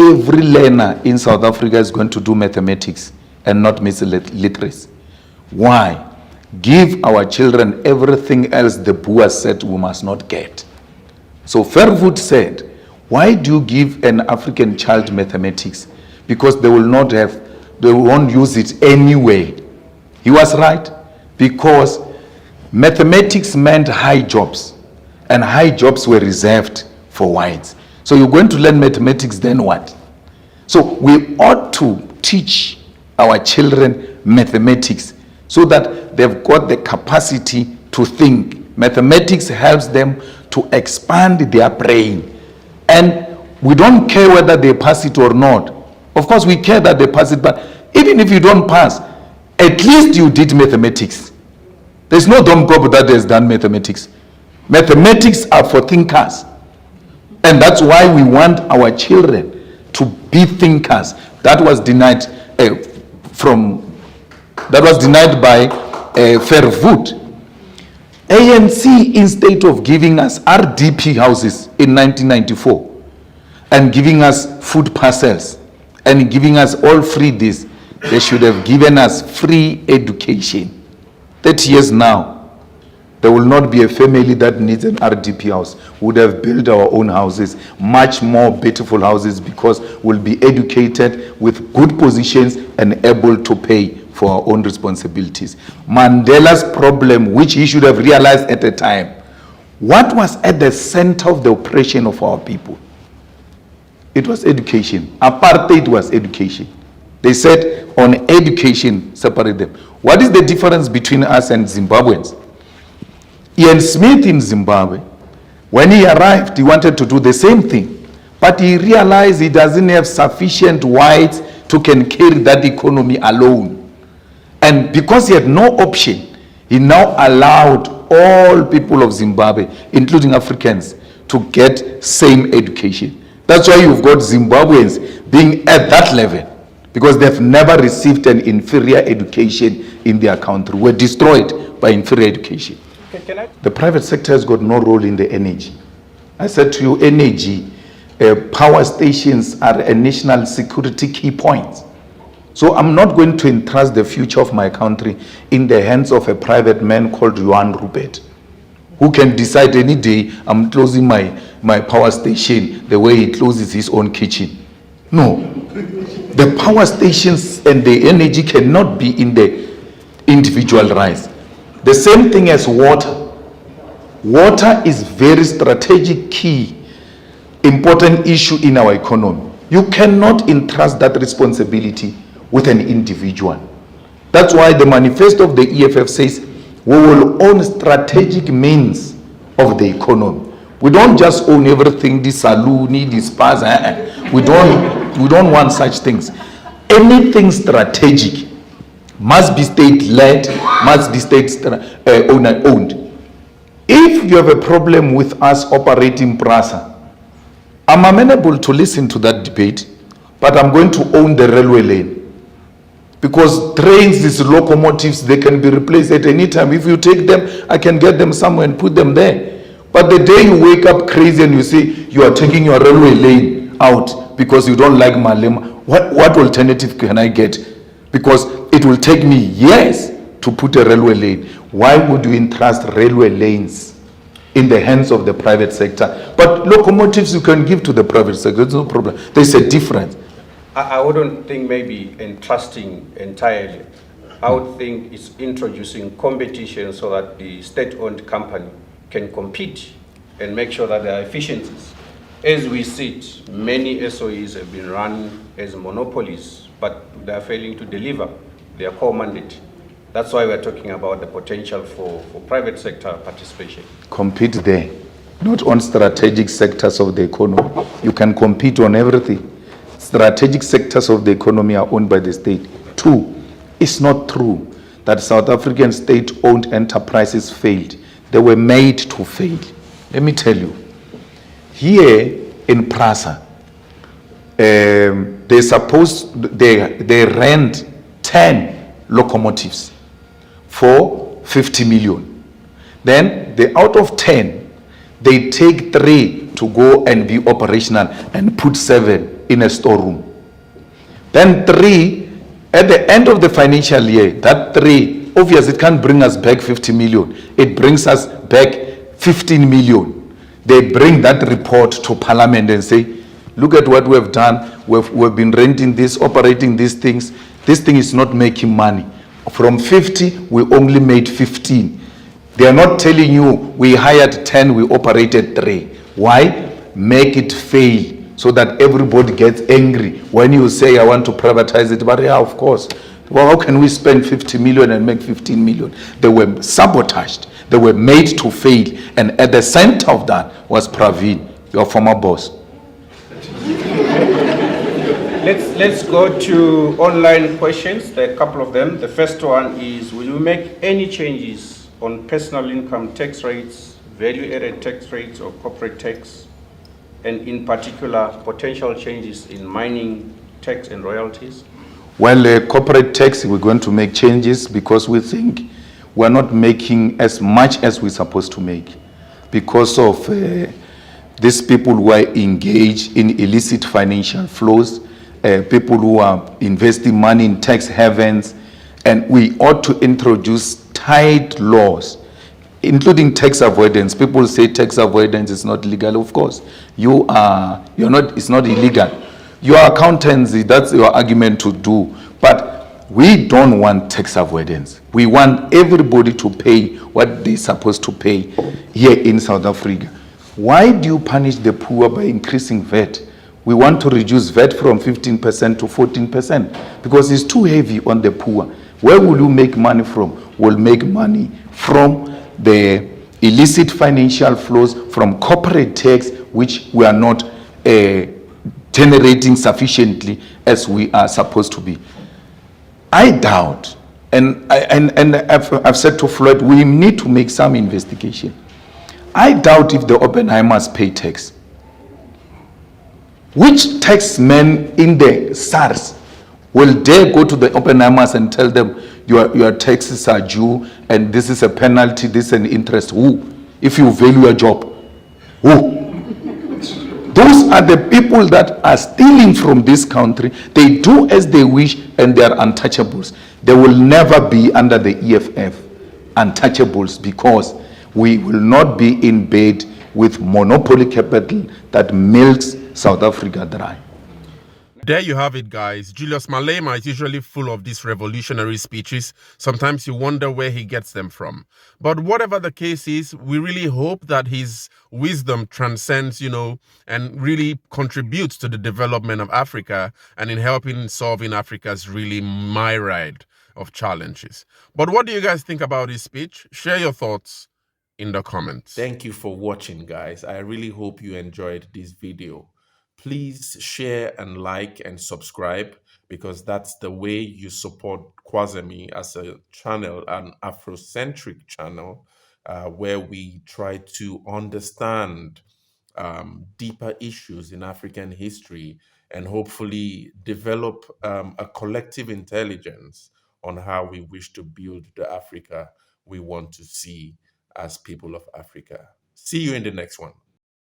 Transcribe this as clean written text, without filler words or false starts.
every learner in South Africa is going to do mathematics and not miss literacy. Why? Give our children everything else the BOERS said we must not get. So Fairwood said, why do you give an African child mathematics? Because they won't use it anyway. He was right, because mathematics meant high jobs, and high jobs were reserved for whites. So you're going to learn mathematics, then what? So we ought to teach our children mathematics so that they've got the capacity to think. Mathematics helps them to expand their brain. And we don't care whether they pass it or not. Of course, we care that they pass it, but even if you don't pass, at least you did mathematics. There's no dumb cop that has done mathematics. Mathematics are for thinkers. And that's why we want our children to be thinkers. That was denied by Fairwood. ANC, instead of giving us RDP houses in 1994 and giving us food parcels and giving us all free this, they should have given us free education. 30 years now, there will not be a family that needs an RDP house. We would have built our own houses, much more beautiful houses, because we'll be educated with good positions and able to pay for our own responsibilities. Mandela's problem, which he should have realized at the time, what was at the center of the oppression of our people? It was education. Apartheid was education. They said on education, separate them. What is the difference between us and Zimbabweans? Ian Smith in Zimbabwe, when he arrived, he wanted to do the same thing, but he realized he doesn't have sufficient whites to can carry that economy alone. And because he had no option, he now allowed all people of Zimbabwe, including Africans, to get same education. That's why you've got Zimbabweans being at that level, because they've never received an inferior education in their country. We're destroyed by inferior education. The private sector has got no role in the energy. I said to you, energy, power stations are a national security key point. So I'm not going to entrust the future of my country in the hands of a private man called Johan Rupert, who can decide any day I'm closing my power station the way he closes his own kitchen. No. The power stations and the energy cannot be in the individual rights. The same thing as water. Water is very strategic, key, important issue in our economy. You cannot entrust that responsibility with an individual. That's why the manifesto of the EFF says we will own strategic means of the economy. We don't just own everything, the saloon, the spas. We don't want such things. Anything strategic must be state-led, must be state-owned. If you have a problem with us operating Prasa, I'm amenable to listen to that debate, but I'm going to own the railway lane. Because trains, these locomotives, they can be replaced at any time. If you take them, I can get them somewhere and put them there. But the day you wake up crazy and you say you are taking your railway lane out because you don't like Malema, what alternative can I get? Because it will take me years to put a railway lane. Why would you entrust railway lanes in the hands of the private sector? But locomotives you can give to the private sector, there's no problem. There's a difference. I wouldn't think maybe entrusting entirely. I would think it's introducing competition so that the state-owned company can compete and make sure that there are efficiencies. As we see it, many SOEs have been run as monopolies, but they are failing to deliver their core mandate. That's why we're talking about the potential for private sector participation. Compete there, not on strategic sectors of the economy. You can compete on everything. Strategic sectors of the economy are owned by the state. 2, it's not true that South African state-owned enterprises failed. They were made to fail. Let me tell you, here in Prasa, they rent 10 locomotives for 50 million. Then out of 10, they take 3 to go and be operational and put 7 in a storeroom. Then 3, at the end of the financial year, that 3, obviously it can't bring us back 50 million. It brings us back 15 million. They bring that report to Parliament and say, look at what we have done. We've been renting this, operating these things. This thing is not making money. From 50, we only made 15. They are not telling you we hired 10, we operated 3. Why? Make it fail so that everybody gets angry when you say I want to privatize it. But yeah, of course. Well, how can we spend 50 million and make 15 million? They were sabotaged. They were made to fail. And at the center of that was Praveen, your former boss. Let's go to online questions. There are a couple of them. The first one is, will you make any changes on personal income tax rates, value-added tax rates, or corporate tax, and in particular, potential changes in mining tax and royalties? Well, corporate tax, we're going to make changes because we think we're not making as much as we're supposed to make because of these people who are engaged in illicit financial flows, people who are investing money in tax havens, and we ought to introduce tight laws, including tax avoidance. People say tax avoidance is not legal. Of course, it's not illegal. Your accountancy, that's your argument to do. But we don't want tax avoidance. We want everybody to pay what they're supposed to pay here in South Africa. Why do you punish the poor by increasing VAT? We want to reduce VAT from 15% to 14% because it's too heavy on the poor. Where will you make money from? We'll make money from the illicit financial flows, from corporate tax, which we are not generating sufficiently as we are supposed to be. I doubt, and I've said to Floyd, we need to make some investigation. I doubt if the Oppenheimers pay tax. Which taxman in the SARS will dare go to the Oppenheimers and tell them your taxes are due and this is a penalty, this is an interest? Who? If you value your job, who? Those are the people that are stealing from this country. They do as they wish and they are untouchables. They will never be under the EFF untouchables because we will not be in bed with monopoly capital that milks South Africa dry. There you have it, guys. Julius Malema is usually full of these revolutionary speeches. Sometimes you wonder where he gets them from. But whatever the case is, we really hope that his wisdom transcends, and really contributes to the development of Africa and in helping solving Africa's really myriad of challenges. But what do you guys think about his speech? Share your thoughts in the comments. Thank you for watching, guys. I really hope you enjoyed this video. Please share and like and subscribe because that's the way you support Kwazemi as a channel, an Afrocentric channel, where we try to understand deeper issues in African history and hopefully develop a collective intelligence on how we wish to build the Africa we want to see as people of Africa. See you in the next one.